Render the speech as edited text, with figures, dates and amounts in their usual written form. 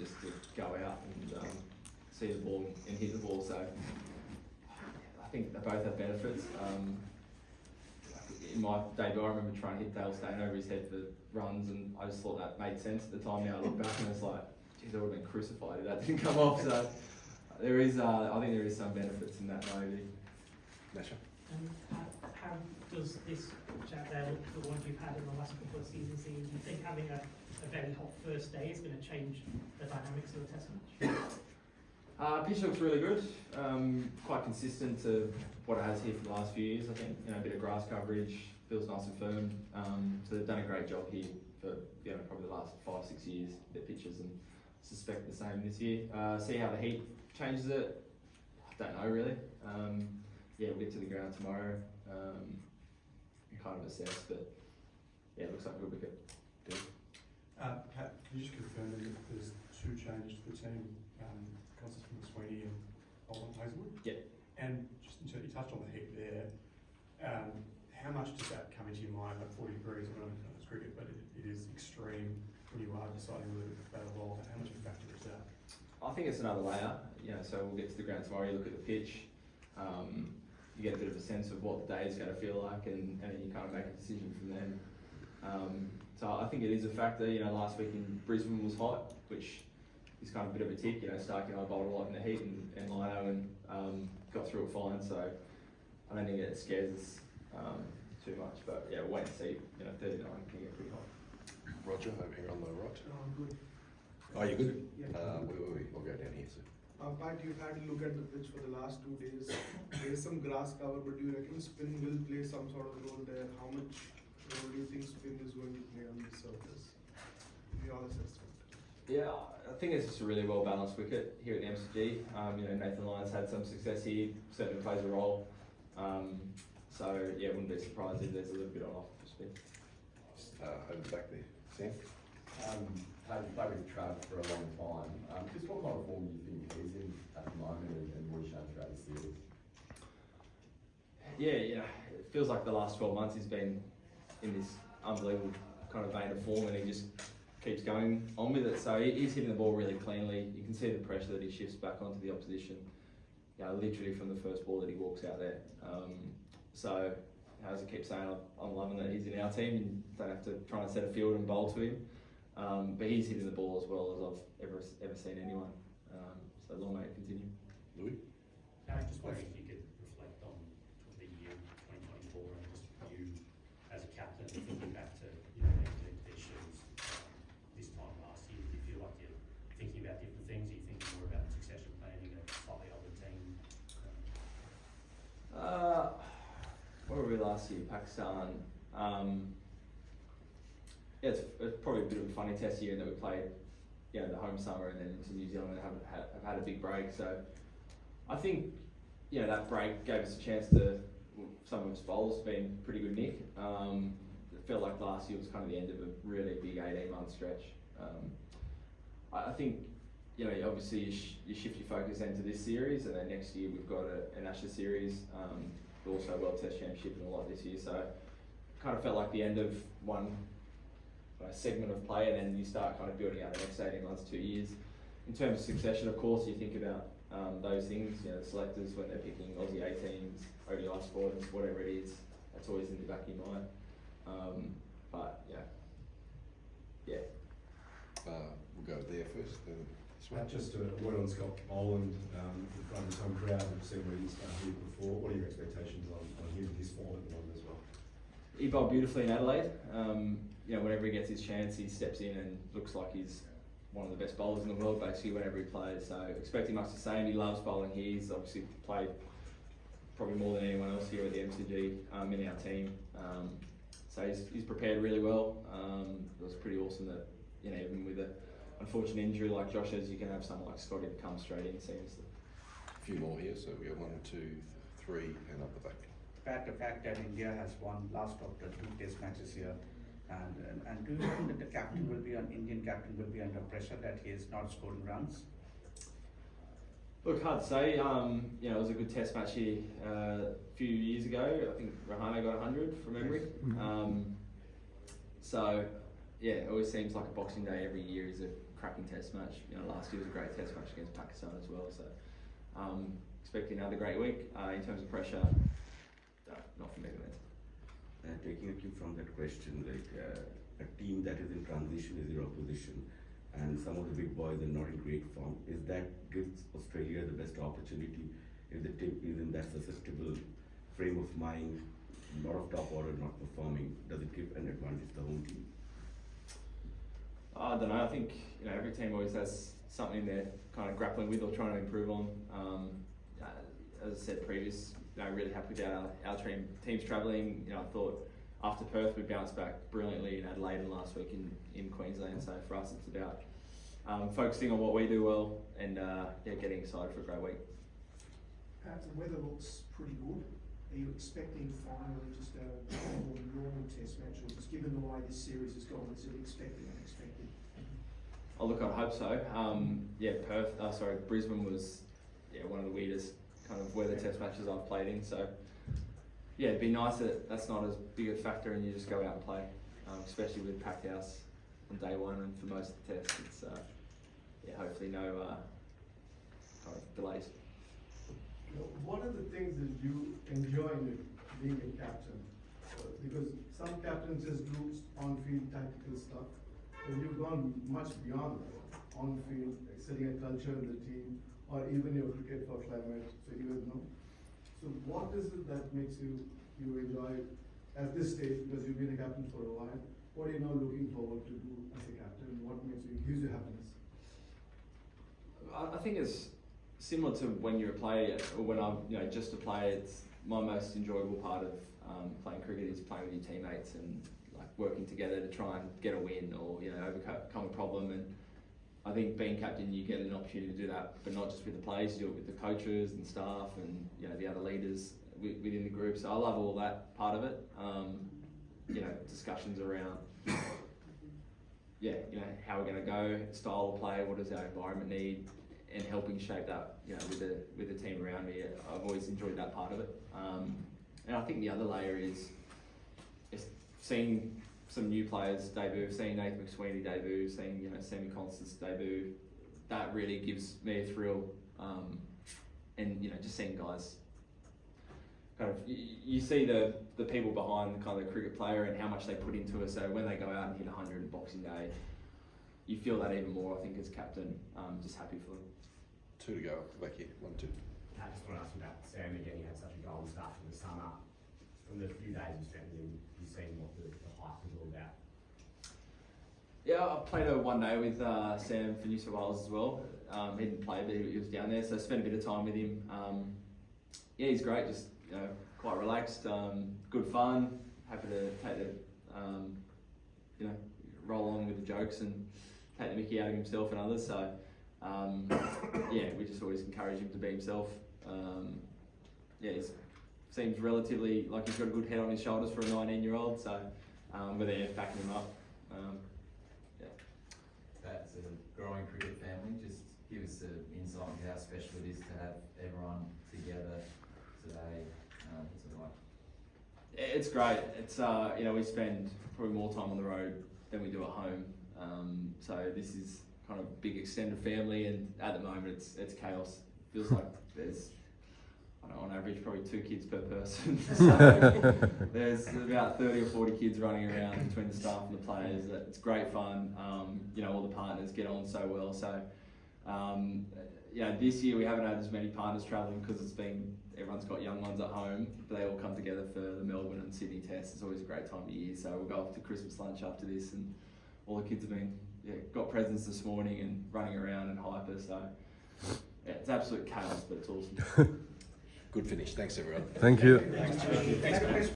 just to go out and see the ball and hit the ball. So I think they both have benefits. In my debut, I remember trying to hit Dale Steyn over his head for runs, and I just thought that made sense at the time. Now I look back and it's like, geez, I would have been crucified if that didn't come off. So there is, I think there is some benefits in that maybe. Masha? How does this chat there, the ones you've had in the last couple of seasons, do you think having a very hot first day is going to change the dynamics of the test match? Pitch looks really good, quite consistent to what it has here for the last few years. I think a bit of grass coverage, feels nice and firm. So they've done a great job here for probably the last 5-6 years. Their pitches, and suspect the same this year. See how the heat changes it. I don't know really. We'll get to the ground tomorrow and kind of assess. But yeah, it looks like a good wicket. Pat, can you just confirm that there's 2 changes to the team? Constance from Sweeney and Bolton Hazelwood? Yeah. And just in terms, you touched on the heat there. How much does that come into your mind? Like 40 degrees, I don't know if it's cricket, but it is extreme when you are deciding whether to bat a ball. How much of a factor is that? I think it's another layer. So we'll get to the ground tomorrow. You look at the pitch. You get a bit of a sense of what the day is going to feel like, and you kind of make a decision from then. So I think it is a factor. Last week in Brisbane was hot, which is kind of a bit of a tick. Starkey and I bowled a lot in the heat and Lino and got through it fine. So I don't think it scares us too much. But yeah, we'll wait and see. 39 can get pretty hot. Roger, over here on the right. I'm good. Oh, you good? Yeah. We'll go down here, sir. Pat, you've had a look at the pitch for the last 2 days. There is some grass cover, but do you reckon spin will play some sort of role there? How much role do you think spin is going to play on this surface? Your assessment. Yeah, I think it's just a really well balanced wicket here at the MCG. Nathan Lyon's had some success here, certainly plays a role. Wouldn't be surprised if there's a little bit on off spin. Over the back there, Sam. I've played with Trav for a long time. Just what kind of form do you think he's in at the moment, and what he's shown throughout the series? Yeah, it feels like the last 12 months he's been in this unbelievable kind of vein of form, and he just keeps going on with it. So he's hitting the ball really cleanly. You can see the pressure that he shifts back onto the opposition. Literally from the first ball that he walks out there. As I keep saying, I'm loving that he's in our team. You don't have to try and set a field and bowl to him. But he's hitting the ball as well as I've ever seen anyone. So long may it continue. Louis? I just wondering if you could reflect on the year 2024 and just you as a captain thinking back to these shoes this time last year. Do you feel like you're thinking about different things? Are you thinking more about succession planning, a slightly older team? Where were we last year? Pakistan. It's probably a bit of a funny test year in that we played, the home summer and then into New Zealand and have had a big break. So I think, that break gave us a chance to. Some of his bowls have been pretty good nick. It felt like last year was kind of the end of a really big 18-month stretch. I think, obviously you shift your focus into this series, and then next year we've got an Ashes series, but also a World Test Championship and a lot this year. So kind of felt like the end of one segment of play, and then you start kind of building out the next 18 months, 2 years. In terms of succession, of course, you think about those things. The selectors when they're picking Aussie A teams, ODI squads, whatever it is, that's always in the back of your mind. We'll go there first. Then this one. Just a word on Scott Boland in front of his home crowd. We've seen where he's here before. What are your expectations on him and his form at the moment as well? He bowled beautifully in Adelaide. Whenever he gets his chance, he steps in and looks like he's one of the best bowlers in the world, basically, whenever he plays. So expecting much the same. He loves bowling here. He's obviously played probably more than anyone else here at the MCG in our team. So he's prepared really well. It was pretty awesome that, even with an unfortunate injury like Josh's, you can have someone like Scotty to come straight in seamlessly. A few more here, so we got 1, 2, 3, and up the back. The fact that India has won last of the 2 test matches here, and do you think that the Indian captain will be under pressure that he is not scoring runs? Look, hard to say. It was a good test match here a few years ago. I think Rahane got 100 from memory. Mm-hmm. It always seems like a Boxing Day every year is a cracking test match. You know, last year was a great test match against Pakistan as well. So expecting another great week. In terms of pressure, not for me to answer. Taking a cue from that question, like a team that is in transition is your opposition, and some of the big boys are not in great form. Is that gives Australia the best opportunity if the team is in that susceptible frame of mind, a lot of top order not performing? Does it give an advantage to the home team? I don't know. I think every team always has something they're kind of grappling with or trying to improve on. As I said previous, really happy with our team's travelling. I thought after Perth we bounced back brilliantly in Adelaide and last week in Queensland. So for us, it's about focusing on what we do well and getting excited for a great week. The weather looks pretty good. Are you expecting finally just a more normal test match, or just given the way this series has gone, is it expected, unexpected? Oh look, I'd hope so. Brisbane was one of the weirdest kind of weather test matches I've played in. So it'd be nice that that's not as big a factor and you just go out and play, especially with packed house on day one and for most of the tests. It's hopefully no kind of delays. What are the things that you enjoy in being a captain? Because some captains just do on-field tactical stuff, but you've gone much beyond that. On-field, like setting a culture in the team, or even your cricket for climate, so you would know. So what is it that makes you enjoy at this stage, because you've been a captain for a while? What are you now looking forward to do as a captain? What gives you happiness? I think it's similar to when you're a player, or when I'm just a player. It's my most enjoyable part of playing cricket is playing with your teammates and like working together to try and get a win or overcome a problem. And I think being captain, you get an opportunity to do that, but not just with the players. You do it with the coaches and staff and the other leaders within the group. So I love all that part of it. Discussions around how we're going to go, style of play, what does our environment need, and helping shape that with the team around me. I've always enjoyed that part of it. And I think the other layer is seeing some new players debut, seeing Nathan McSweeney debut, seeing Sammy Constance debut. That really gives me a thrill, and just seeing guys kind of you see the people behind kind of the cricket player and how much they put into it. So when they go out and hit 100 on Boxing Day, you feel that even more. I think as captain, just happy for them. 2 to go, back here, 1-2. I just want to ask you about Sam again. He had such a golden start for the summer. From the few days you spent with him, you've seen what the hype was all about. Yeah, I played a one day with Sam for New South Wales as well. He didn't play, but he was down there, so I spent a bit of time with him. He's great, just quite relaxed, good fun. Happy to take the roll along with the jokes and take the mickey out of himself and others. So we just always encourage him to be himself. He seems relatively like he's got a good head on his shoulders for a 19-year-old. So we're there backing him up. That's a growing cricket family. Just give us an insight into how special it is to have everyone together today. What's it like? It's great. It's we spend probably more time on the road than we do at home. So this is kind of big extended family, and at the moment it's chaos. Feels like there's on average probably 2 kids per person. So there's about 30 or 40 kids running around between the staff and the players. It's great fun. All the partners get on so well. So this year we haven't had as many partners travelling because everyone's got young ones at home, but they all come together for the Melbourne and Sydney tests. It's always a great time of year. So we'll go off to Christmas lunch after this, and all the kids have got presents this morning and running around and hyper. So it's absolute chaos, but it's awesome. Good finish. Thanks, everyone. Thank you. Thanks.